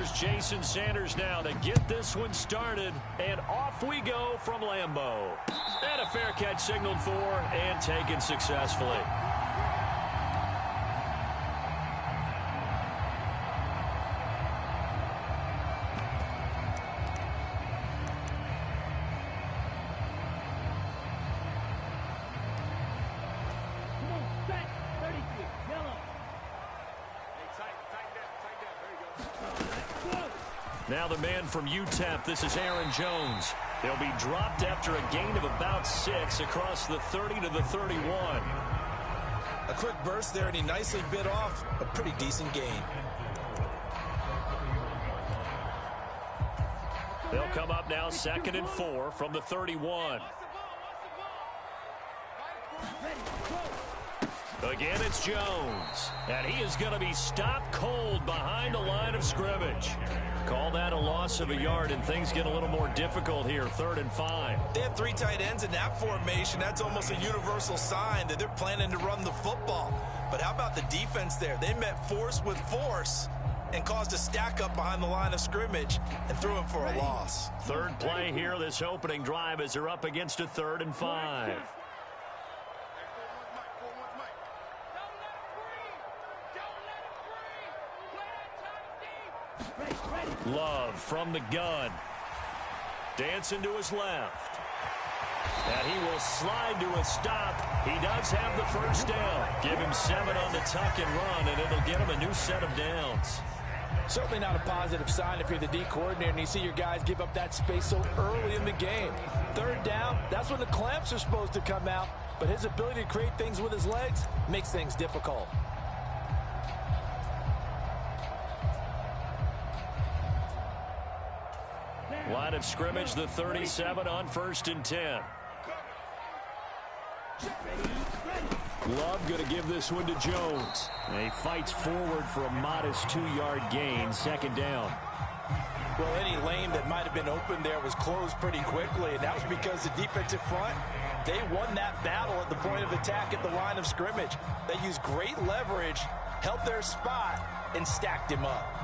Here's Jason Sanders now to get this one started. And off we go from Lambeau. And a fair catch signaled for and taken successfully. Now the man from UTEP, this is Aaron Jones. They'll be dropped after a gain of about 6 across the 30 to the 31. A quick burst there, and he nicely bit off a pretty decent gain. They'll come up now 2nd and 4 from the 31. Again, it's Jones. And he is going to be stopped cold behind the line of scrimmage. Call that a loss of a yard, and things get a little more difficult here, 3rd and 5. They have 3 tight ends in that formation. That's almost a universal sign that they're planning to run the football. But how about the defense there? They met force with force and caused a stack up behind the line of scrimmage and threw him for a loss. 3rd play here, this opening drive, as they're up against a 3rd and 5. Love from the gun. Dancing to his left. And he will slide to a stop. He does have the first down. Give him 7 on the tuck and run, and it'll get him a new set of downs. Certainly not a positive sign if you're the D coordinator and you see your guys give up that space so early in the game. 3rd down, that's when the clamps are supposed to come out, but his ability to create things with his legs makes things difficult. Line of scrimmage, the 37 on 1st and 10. Love going to give this one to Jones. And he fights forward for a modest 2-yard gain, 2nd down. Well, any lane that might have been open there was closed pretty quickly, and that was because the defensive front, they won that battle at the point of attack at the line of scrimmage. They used great leverage, held their spot, and stacked him up.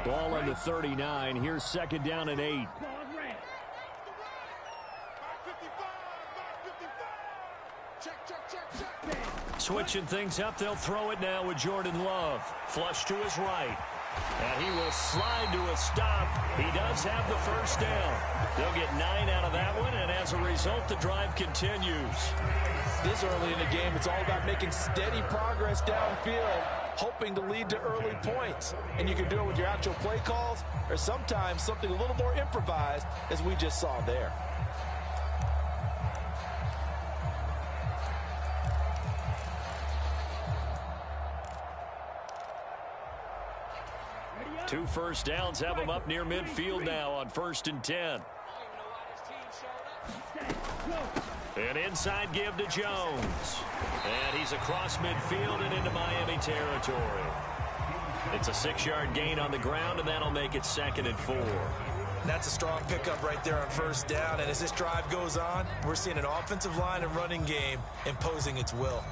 Ball on the 39. Here's 2nd down and 8. Switching things up, they'll throw it now with Jordan Love. Flush to his right. And he will slide to a stop. He does have the first down. They'll get 9 out of that one, and as a result, the drive continues. This early in the game, it's all about making steady progress downfield, hoping to lead to early points. And you can do it with your actual play calls or sometimes something a little more improvised, as we just saw there. Two first downs have him up near midfield now on 1st and 10. An inside give to Jones. And he's across midfield and into Miami territory. It's a 6-yard gain on the ground, and that'll make it 2nd and 4. That's a strong pickup right there on 1st down. And as this drive goes on, we're seeing an offensive line and running game imposing its will.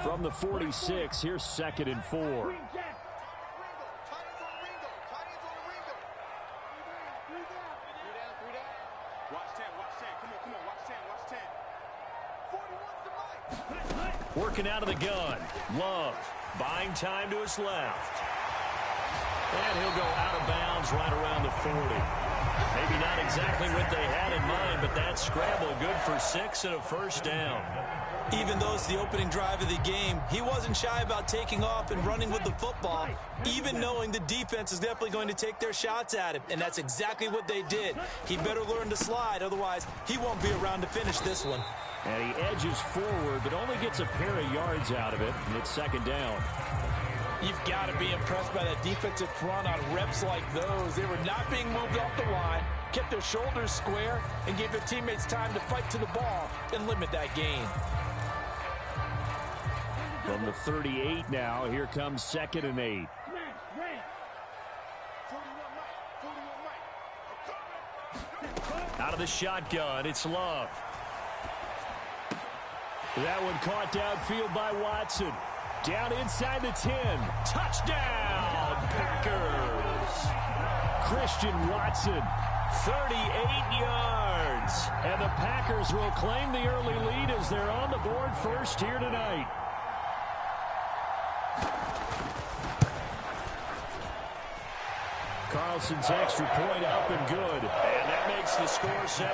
From the 46, here's 2nd and 4. Working out of the gun. Love buying time to his left. And he'll go out of bounds right around the 40. Maybe not exactly what they had in mind, but that scramble good for 6 and a first down. Even though it's the opening drive of the game, he wasn't shy about taking off and running with the football, even knowing the defense is definitely going to take their shots at him. And that's exactly what they did. He better learn to slide, otherwise he won't be around to finish this one. And he edges forward, but only gets a pair of yards out of it, and it's 2nd down. You've got to be impressed by that defensive front on reps like those. They were not being moved off the line, kept their shoulders square, and gave their teammates time to fight to the ball and limit that gain. From the 38 now, here comes 2nd and 8. Out of the shotgun, it's Love. That one caught downfield by Watson. Down inside the 10. Touchdown, Packers. Christian Watson, 38 yards. And the Packers will claim the early lead as they're on the board first here tonight. Carlson's extra point up and good. And that makes the score 7-0.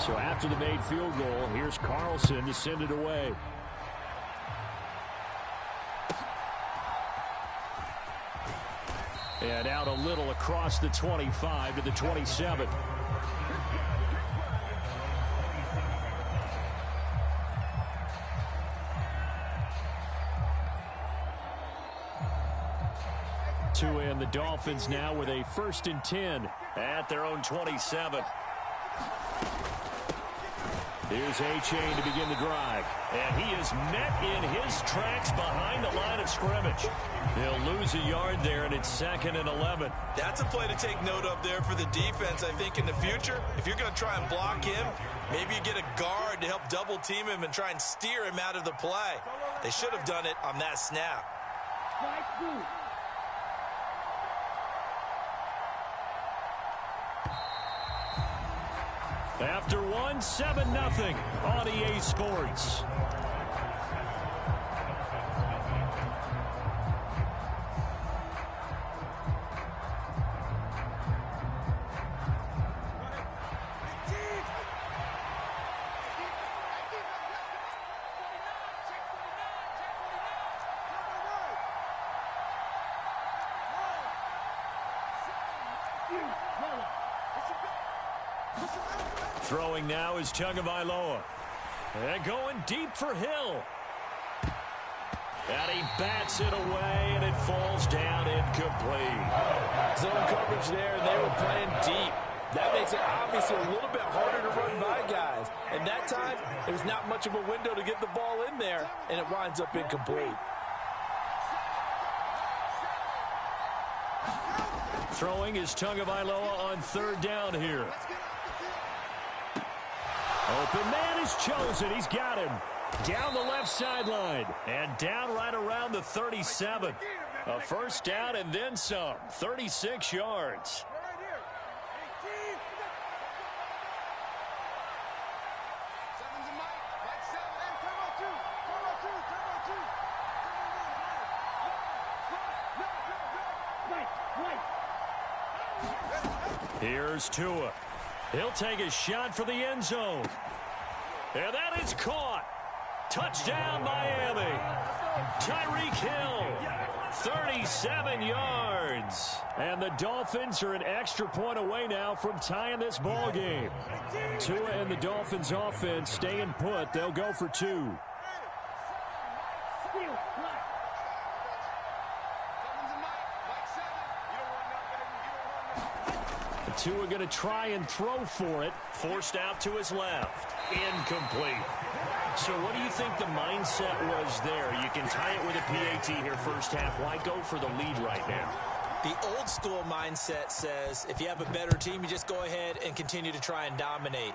So after the made field goal, here's Carlson to send it away. And out a little across the 25 to the 27. And the Dolphins now with a 1st and 10 at their own 27. Here's A-Chain to begin the drive. And he is met in his tracks behind the line of scrimmage. He'll lose a yard there, and it's 2nd and 11. That's a play to take note of there for the defense, I think, in the future. If you're going to try and block him, maybe you get a guard to help double team him and try and steer him out of the play. They should have done it on that snap. After one, 7-0 on EA Sports. Throwing now is Tagovailoa. And going deep for Hill. And he bats it away, and it falls down incomplete. Zone coverage there, and they were playing deep. That makes it obviously a little bit harder to run by guys. And that time, there's not much of a window to get the ball in there, and it winds up incomplete. Throwing is Tagovailoa on 3rd down here. Open man is chosen. He's got him. Down the left sideline. And down right around the 37. A 1st down and then some. 36 yards. Here's Tua. He'll take a shot for the end zone. And that is caught. Touchdown, Miami. Tyreek Hill, 37 yards. And the Dolphins are an extra point away now from tying this ball game. Tua and the Dolphins offense staying put. They'll go for 2. Tua going to try and throw for it. Forced out to his left. Incomplete. So what do you think the mindset was there? You can tie it with a PAT here first half. Why go for the lead right now? The old school mindset says if you have a better team, you just go ahead and continue to try and dominate.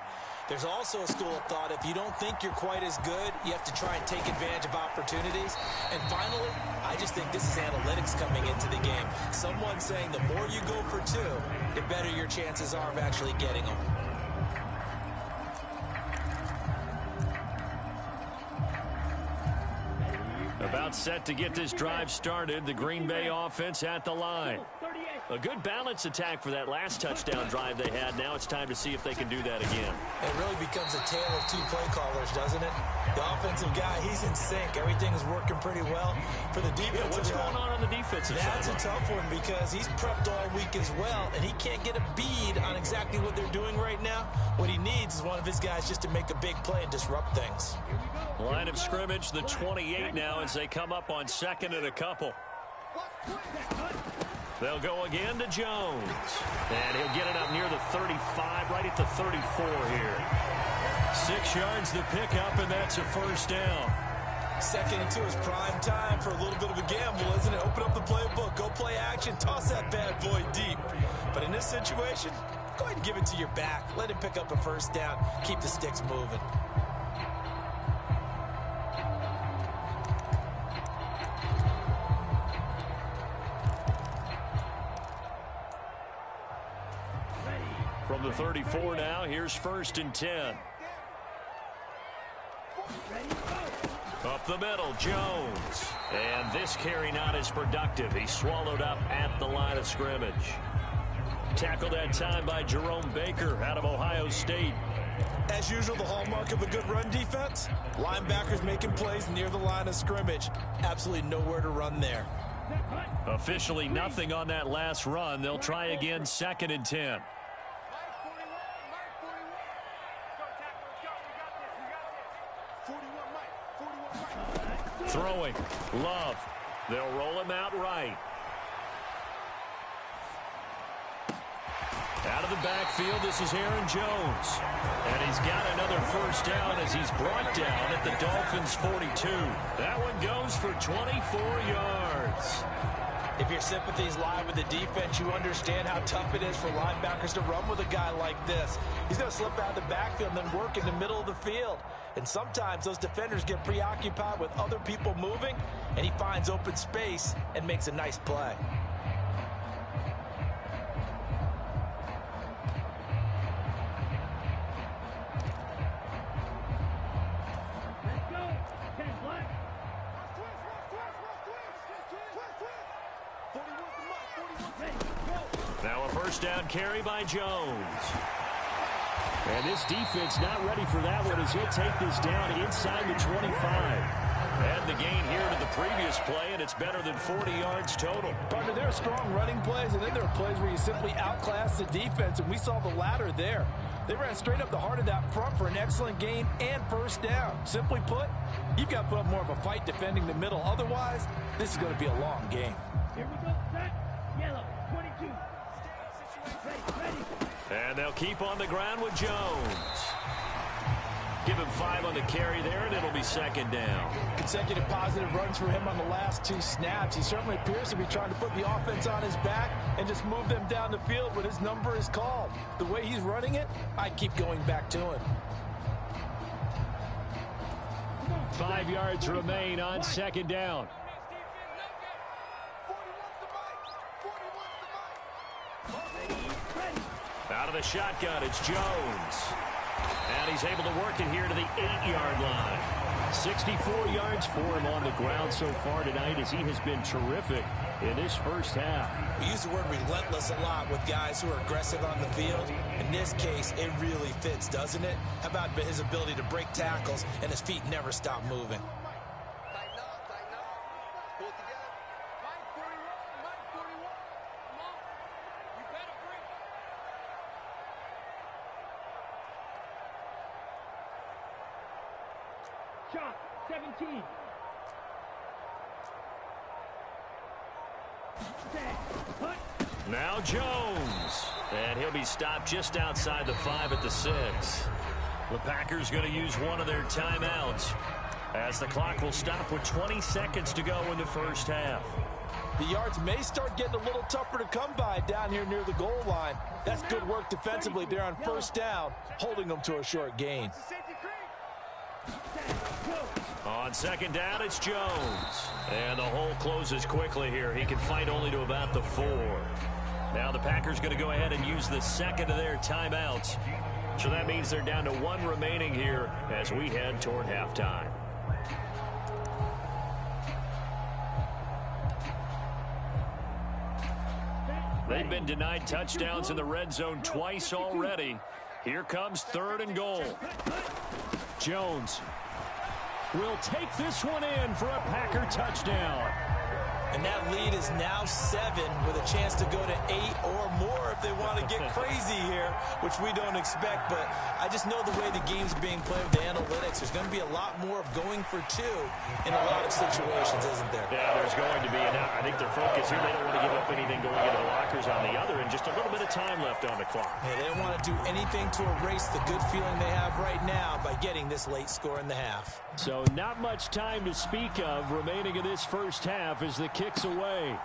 There's also a school of thought, if you don't think you're quite as good, you have to try and take advantage of opportunities. And finally, I just think this is analytics coming into the game. Someone saying the more you go for 2, the better your chances are of actually getting them. About set to get this drive started. The Green Bay offense at the line. A good balanced attack for that last touchdown drive they had. Now it's time to see if they can do that again. It really becomes a tale of 2 play callers, doesn't it? The offensive guy, he's in sync. Everything is working pretty well. For the defensive what's going on the defensive side? That's a tough one because he's prepped all week as well, and he can't get a bead on exactly what they're doing right now. What he needs is one of his guys just to make a big play and disrupt things. Line of scrimmage, the 28 now as they come up on 2nd and a couple. They'll go again to Jones. And he'll get it up near the 35, right at the 34 here. 6 yards the pickup, and that's a 1st down. 2nd and 2 is prime time for a little bit of a gamble, isn't it? Open up the playbook, go play action, toss that bad boy deep. But in this situation, go ahead and give it to your back. Let him pick up a first down. Keep the sticks moving. From the 34 now, here's 1st and 10. Up the middle, Jones. And this carry not as productive. He's swallowed up at the line of scrimmage. Tackled that time by Jerome Baker out of Ohio State. As usual, the hallmark of a good run defense, linebackers making plays near the line of scrimmage. Absolutely nowhere to run there. Officially nothing on that last run. They'll try again, 2nd and 10. Throwing, Love. They'll roll him out right. Out of the backfield, this is Aaron Jones. And he's got another first down as he's brought down at the Dolphins' 42. That one goes for 24 yards. If your sympathies lie with the defense, you understand how tough it is for linebackers to run with a guy like this. He's going to slip out of the backfield and then work in the middle of the field. And sometimes those defenders get preoccupied with other people moving, and he finds open space and makes a nice play. Now a first down carry by Jones. And this defense not ready for that one as he'll take this down inside the 25. And the gain here to the previous play, and it's better than 40 yards total. Partner, there are strong running plays, and then there are plays where you simply outclass the defense, and we saw the latter there. They ran straight up the heart of that front for an excellent gain and first down. Simply put, you've got to put up more of a fight defending the middle. Otherwise, this is going to be a long game. Here we go, set, yellow, 22. Ready. And they'll keep on the ground with Jones. Give him 5 on the carry there, and it'll be 2nd down. Consecutive positive runs for him on the last 2 snaps. He certainly appears to be trying to put the offense on his back and just move them down the field when his number is called. The way he's running it, I keep going back to him. 5 yards remain on 2nd down. Out of the shotgun, it's Jones. And he's able to work it here to the 8-yard line. 64 yards for him on the ground so far tonight as he has been terrific in this first half. We use the word relentless a lot with guys who are aggressive on the field. In this case, it really fits, doesn't it? How about his ability to break tackles and his feet never stop moving? Shot, 17. Now Jones. And he'll be stopped just outside the 5 at the 6. The Packers going to use one of their timeouts as the clock will stop with 20 seconds to go in the first half. The yards may start getting a little tougher to come by down here near the goal line. That's good work defensively there on first down, holding them to a short gain. On 2nd down, it's Jones. And the hole closes quickly here. He can fight only to about the 4. Now the Packers going to go ahead and use the 2nd of their timeouts. So that means they're down to 1 remaining here as we head toward halftime. They've been denied touchdowns in the red zone twice already. Here comes 3rd and goal. Jones will take this one in for a Packer touchdown. And that lead is now 7 with a chance to go to 8 or more if they want to get crazy here, which we don't expect. But I just know the way the game's being played with the analytics, there's going to be a lot more of going for 2 in a lot of situations, isn't there? Yeah, there's going to be. And I think their focus here, they don't want to give up anything going into the lockers on the other, and just a little bit of time left on the clock. Yeah, they don't want to do anything to erase the good feeling they have right now by getting this late score in the half. So not much time to speak of remaining in this first half as the kick's away.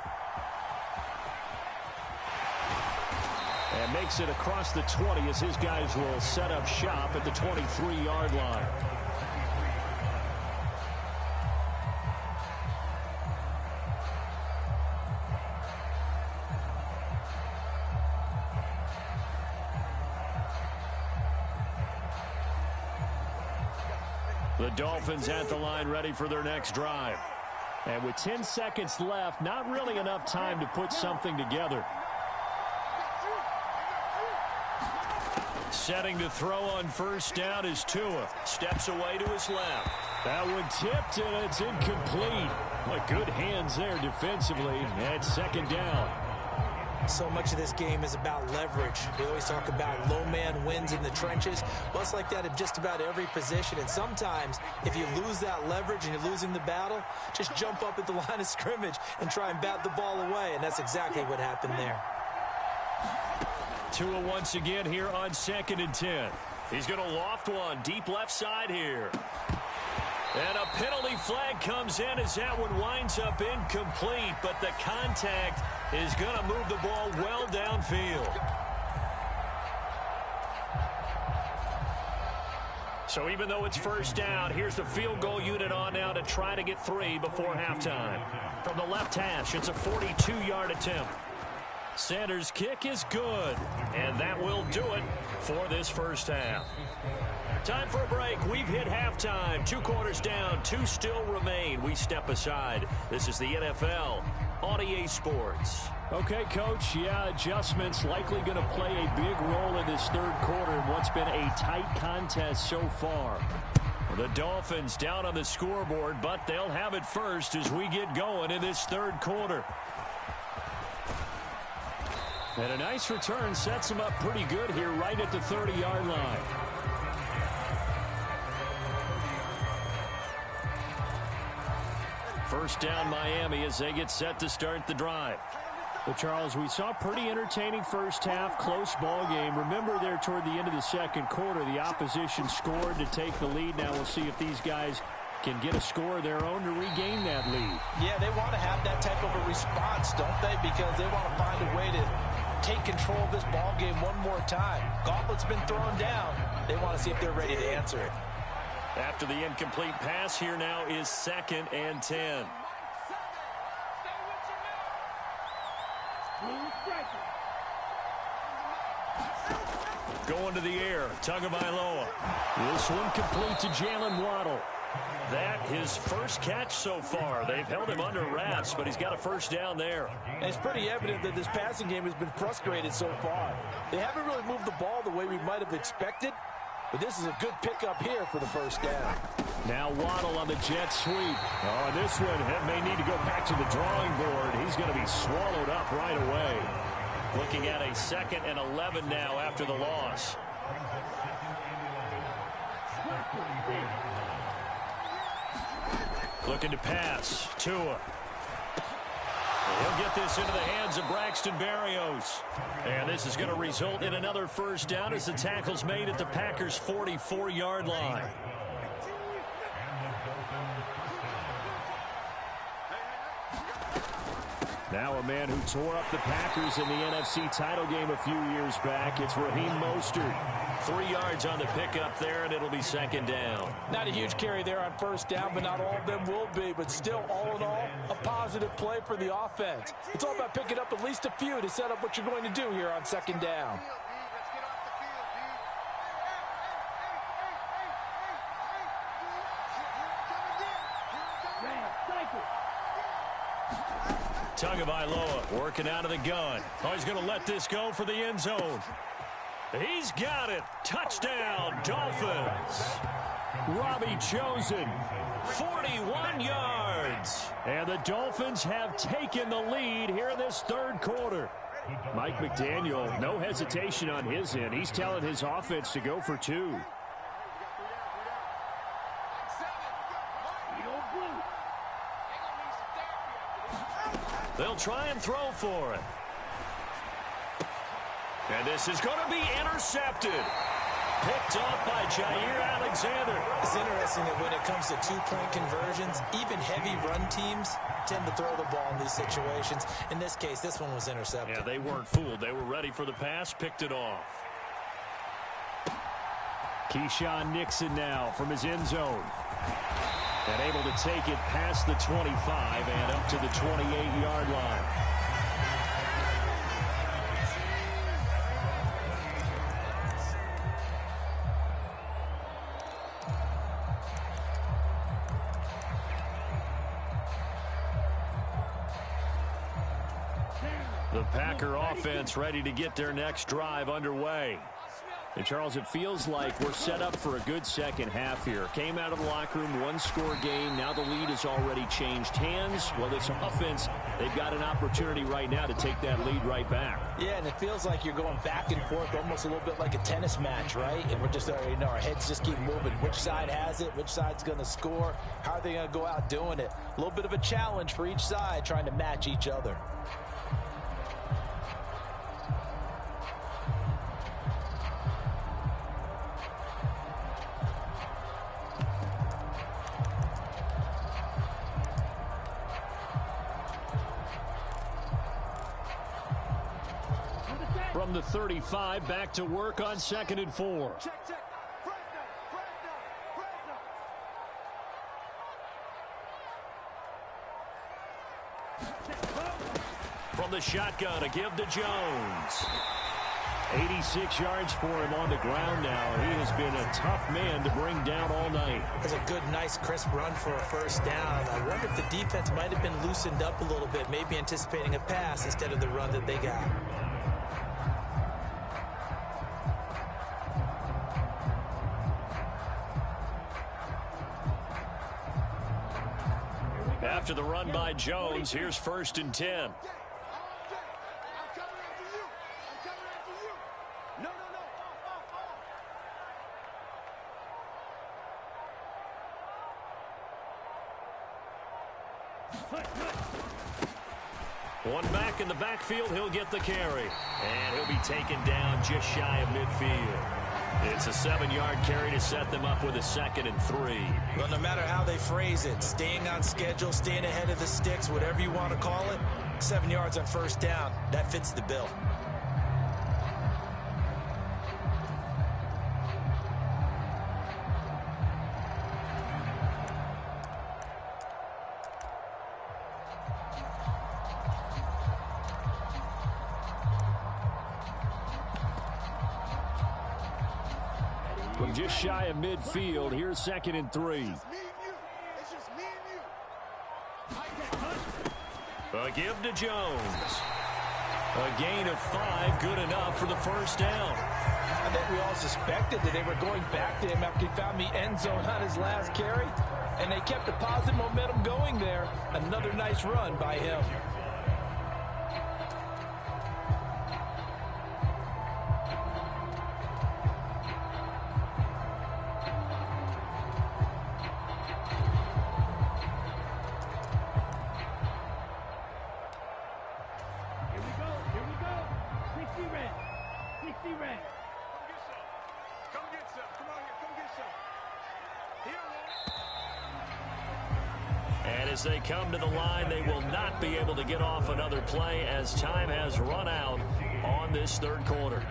And makes it across the 20 as his guys will set up shop at the 23-yard line. The Dolphins at the line ready for their next drive. And with 10 seconds left, not really enough time to put something together. Setting to throw on first down is Tua. Steps away to his left. That one tipped, and it's incomplete. But good hands there defensively at second down. So much of this game is about leverage. We always talk about low man wins in the trenches. Well, it's like that in just about every position. And sometimes, if you lose that leverage and you're losing the battle, just jump up at the line of scrimmage and try and bat the ball away. And that's exactly what happened there. Tua once again here on 2nd and 10. He's going to loft one deep left side here. And a penalty flag comes in as that one winds up incomplete, but the contact is going to move the ball well downfield. So even though it's first down, here's the field goal unit on now to try to get 3 before halftime. From the left hash, it's a 42-yard attempt. Sanders' kick is good, and that will do it for this first half. Time for a break. We've hit halftime. 2 quarters down, 2 still remain. We step aside. This is the NFL on EA Sports. Okay, Coach, yeah, adjustments likely going to play a big role in this third quarter in what's been a tight contest so far. The Dolphins down on the scoreboard, but they'll have it first as we get going in this third quarter. And a nice return sets them up pretty good here right at the 30-yard line. First down Miami as they get set to start the drive. Well, Charles, we saw a pretty entertaining first half, close ball game. Remember there toward the end of the second quarter, the opposition scored to take the lead. Now we'll see if these guys can get a score of their own to regain that lead. Yeah, they want to have that type of a response, don't they? Because they want to find a way to take control of this ball game one more time. Gauntlet's been thrown down. They want to see if they're ready to answer it. After the incomplete pass, here now is 2nd and 10. Going to the air, Tagovailoa. This one complete to Jalen Waddle. That his first catch so far. They've held him under wraps, but he's got a first down there. And it's pretty evident that this passing game has been frustrated so far. They haven't really moved the ball the way we might have expected, but this is a good pickup here for the first down. Now Waddle on the jet sweep. Oh, this one may need to go back to the drawing board. He's going to be swallowed up right away. Looking at a 2nd and 11 now after the loss. Looking to pass. Tua. He'll get this into the hands of Braxton Berrios. And this is going to result in another first down as the tackle's made at the Packers' 44-yard line. Now a man who tore up the Packers in the NFC title game a few years back. It's Raheem Mostert. 3 yards on the pickup there, and it'll be 2nd down. Not a huge carry there on first down, but not all of them will be. But still, all in all, a positive play for the offense. It's all about picking up at least a few to set up what you're going to do here on 2nd down. Tagovailoa working out of the gun. Oh, he's going to let this go for the end zone. He's got it. Touchdown, Dolphins. Robbie Chosen, 41 yards. And the Dolphins have taken the lead here in this third quarter. Mike McDaniel, no hesitation on his end. He's telling his offense to go for 2. They'll try and throw for it. And this is going to be intercepted. picked off by Jair Alexander. It's interesting that when it comes to two-point conversions, even heavy run teams tend to throw the ball in these situations. In this case, this one was intercepted. Yeah, they weren't fooled. They were ready for the pass, picked it off. Keyshawn Nixon now from his end zone. And able to take it past the 25 and up to the 28-yard line. The Packer offense ready to get their next drive underway. And, Charles, it feels like we're set up for a good second half here. Came out of the locker room, one-score game. Now the lead has already changed hands. Well, this offense, they've got an opportunity right now to take that lead right back. Yeah, and it feels like you're going back and forth, almost a little bit like a tennis match, right? And we're just, our heads just keep moving. Which side has it? Which side's going to score? How are they going to go out doing it? A little bit of a challenge for each side, trying to match each other. From the 35, back to work on 2nd and 4. Check. From the shotgun, a give to Jones. 86 yards for him on the ground now. He has been a tough man to bring down all night. That's a good, nice, crisp run for a first down. I wonder if the defense might have been loosened up a little bit, maybe anticipating a pass instead of the run that they got. After the run by Jones, here's 1st and 10. One back in the backfield, he'll get the carry. And he'll be taken down just shy of midfield. It's a 7-yard carry to set them up with a 2nd and 3. Well, no matter how they phrase it, staying on schedule, staying ahead of the sticks, whatever you want to call it, 7 yards on first down, that fits the bill. From just shy of midfield, here's 2nd and 3. A give to Jones. A gain of 5, good enough for the first down. I think we all suspected that they were going back to him after he found the end zone on his last carry, and they kept the positive momentum going there. Another nice run by him. As they come to the line, they will not be able to get off another play as time has run out on this 3rd quarter.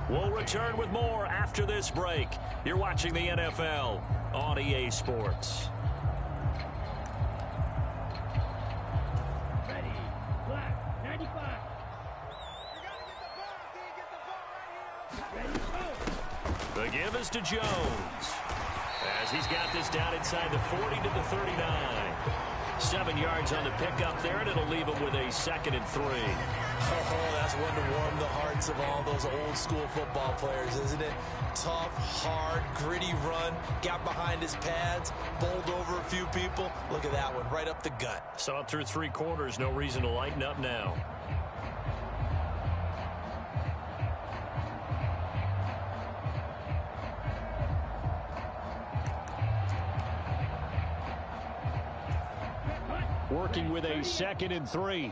We'll return with more after this break. You're watching the NFL on EA Sports. Ready, black, 95. Ready, go. The give is to Jones, as he's got this down inside the 40 to the 39. 7 yards on the pickup there, and it'll leave him with a 2nd and 3. Oh, that's one to warm the hearts of all those old school football players, isn't it? Tough, hard, gritty run, got behind his pads, bowled over a few people. Look at that one, right up the gut. So up through 3 quarters, no reason to lighten up now. Working with a 2nd and 3.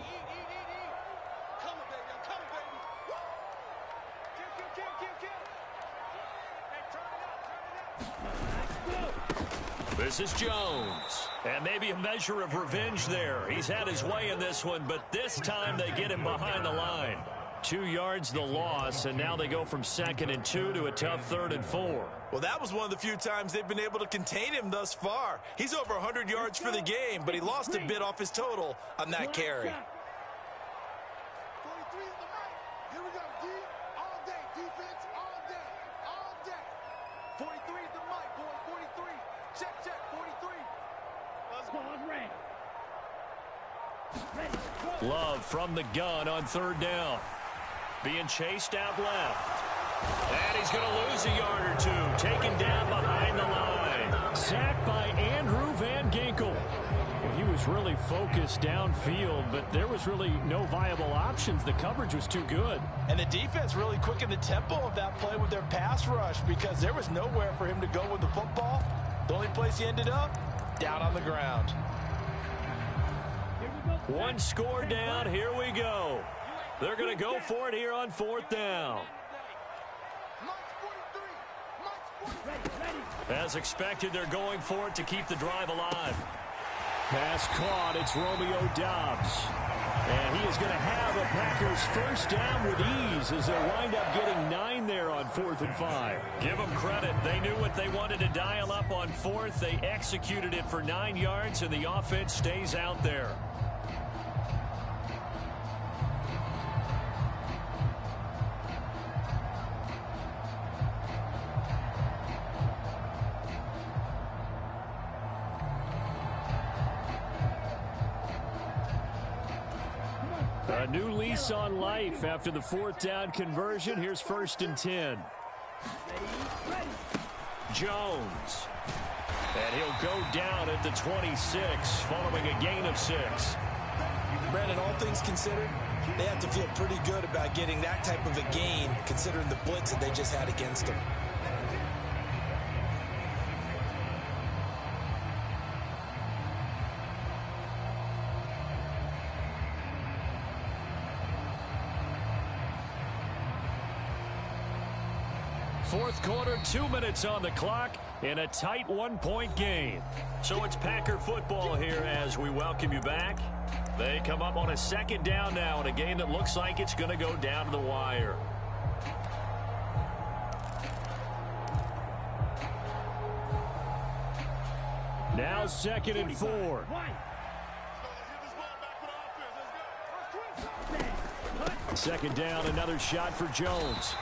This is Jones. And maybe a measure of revenge there. He's had his way in this one, but this time they get him behind the line. 2 yards the loss, and now they go from 2nd and 2 to a tough 3rd and 4. Well, that was one of the few times they've been able to contain him thus far. He's over 100 yards for the game, but he lost a bit off his total on that carry. 43 is the right. Here we go, D. All day. Defense all day. All day. 43 is the mic, boy. 43. Check, 43. Let's go. Ready. Ready. Love from the gun on 3rd down. Being chased out left. And he's going to lose a yard or 2. Taken down behind the line. Sacked by Andrew Van Ginkel. He was really focused downfield, but there was really no viable options. The coverage was too good. And the defense really quickened the tempo of that play with their pass rush because there was nowhere for him to go with the football. The only place he ended up, down on the ground. 1 score down. Here we go. They're going to go for it here on 4th down. As expected, they're going for it to keep the drive alive. Pass caught. It's Romeo Doubs. And he is going to have a Packers 1st down with ease as they wind up getting 9 there on 4th and 5. Give them credit. They knew what they wanted to dial up on 4th. They executed it for 9 yards, and the offense stays out there. A new lease on life after the 4th down conversion. Here's 1st and 10. Jones. And he'll go down at the 26 following a gain of 6. Brandon, all things considered, they have to feel pretty good about getting that type of a gain considering the blitz that they just had against them. Fourth quarter, 2 minutes on the clock in a tight 1-point game. So it's Packer football here as we welcome you back. They come up on a 2nd down now in a game that looks like it's going to go down to the wire. Now 2nd and 4. 2nd down, another shot for Jones.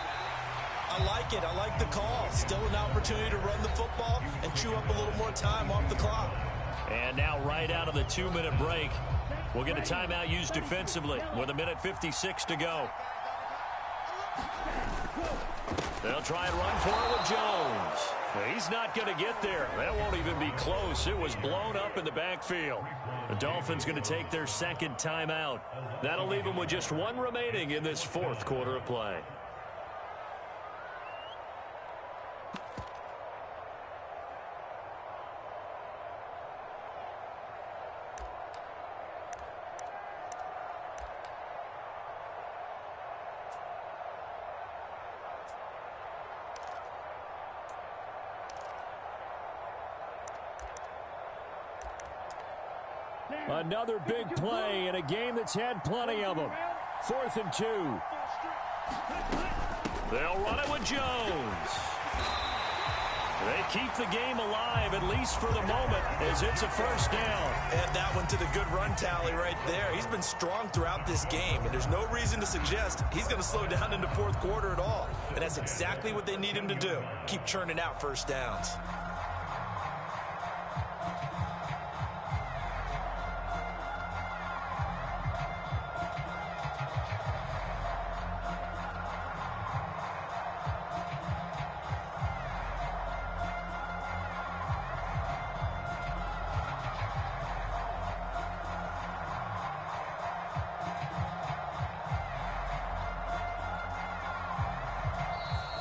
I like it. I like the call. Still an opportunity to run the football and chew up a little more time off the clock. And now right out of the 2-minute break, we'll get a timeout used defensively with 1:56 to go. They'll try and run for it with Jones. He's not going to get there. That won't even be close. It was blown up in the backfield. The Dolphins going to take their 2nd timeout. That'll leave them with just 1 remaining in this 4th quarter of play. Another big play in a game that's had plenty of them. 4th and 2. They'll run it with Jones. They keep the game alive, at least for the moment, as it's a 1st down. Add that one to the good run tally right there. He's been strong throughout this game, and there's no reason to suggest he's going to slow down in the 4th quarter at all. And that's exactly what they need him to do. Keep churning out 1st downs.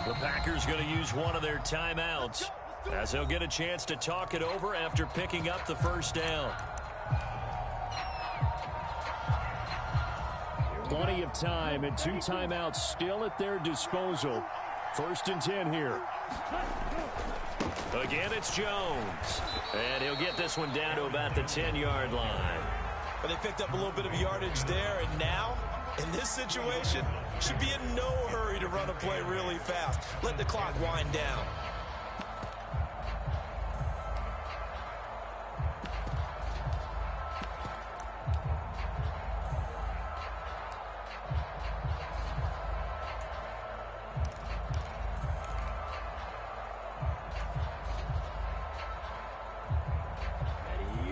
The Packers going to use one of their timeouts as they'll get a chance to talk it over after picking up the 1st down. Plenty of time and 2 timeouts still at their disposal. 1st and 10 here. Again, it's Jones. And he'll get this one down to about the 10-yard line. But they picked up a little bit of yardage there, and now, in this situation, should be in no hurry to run a play really fast. Let the clock wind down.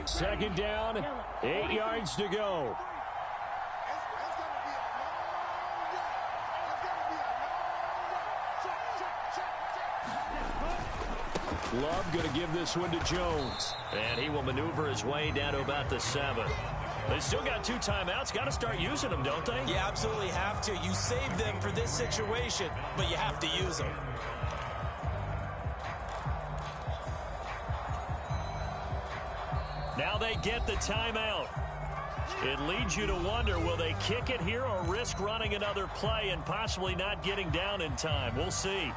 Second down, 8 yards to go. Love going to give this one to Jones. And he will maneuver his way down to about the 7. They still got 2 timeouts. Got to start using them, don't they? You absolutely have to. You save them for this situation, but you have to use them. Now they get the timeout. It leads you to wonder, will they kick it here or risk running another play and possibly not getting down in time? We'll see.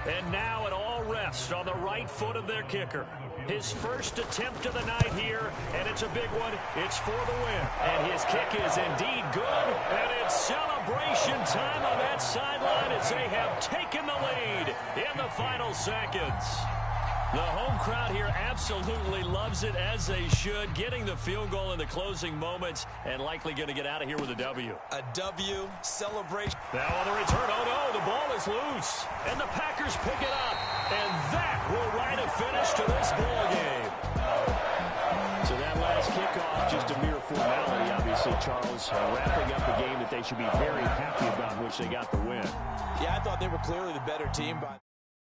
And now it all rests on the right foot of their kicker. His first attempt of the night here, and it's a big one. It's for the win. And his kick is indeed good, and it's celebration time on that sideline as they have taken the lead in the final seconds. The home crowd here absolutely loves it, as they should, getting the field goal in the closing moments and likely going to get out of here with a W. A W, celebration. Now on the return, oh no, the ball is loose. And the Packers pick it up. And that will write a finish to this ball game. So that last kickoff, just a mere formality, obviously, Charles, wrapping up a game that they should be very happy about, in which they got the win. Yeah, I thought they were clearly the better team by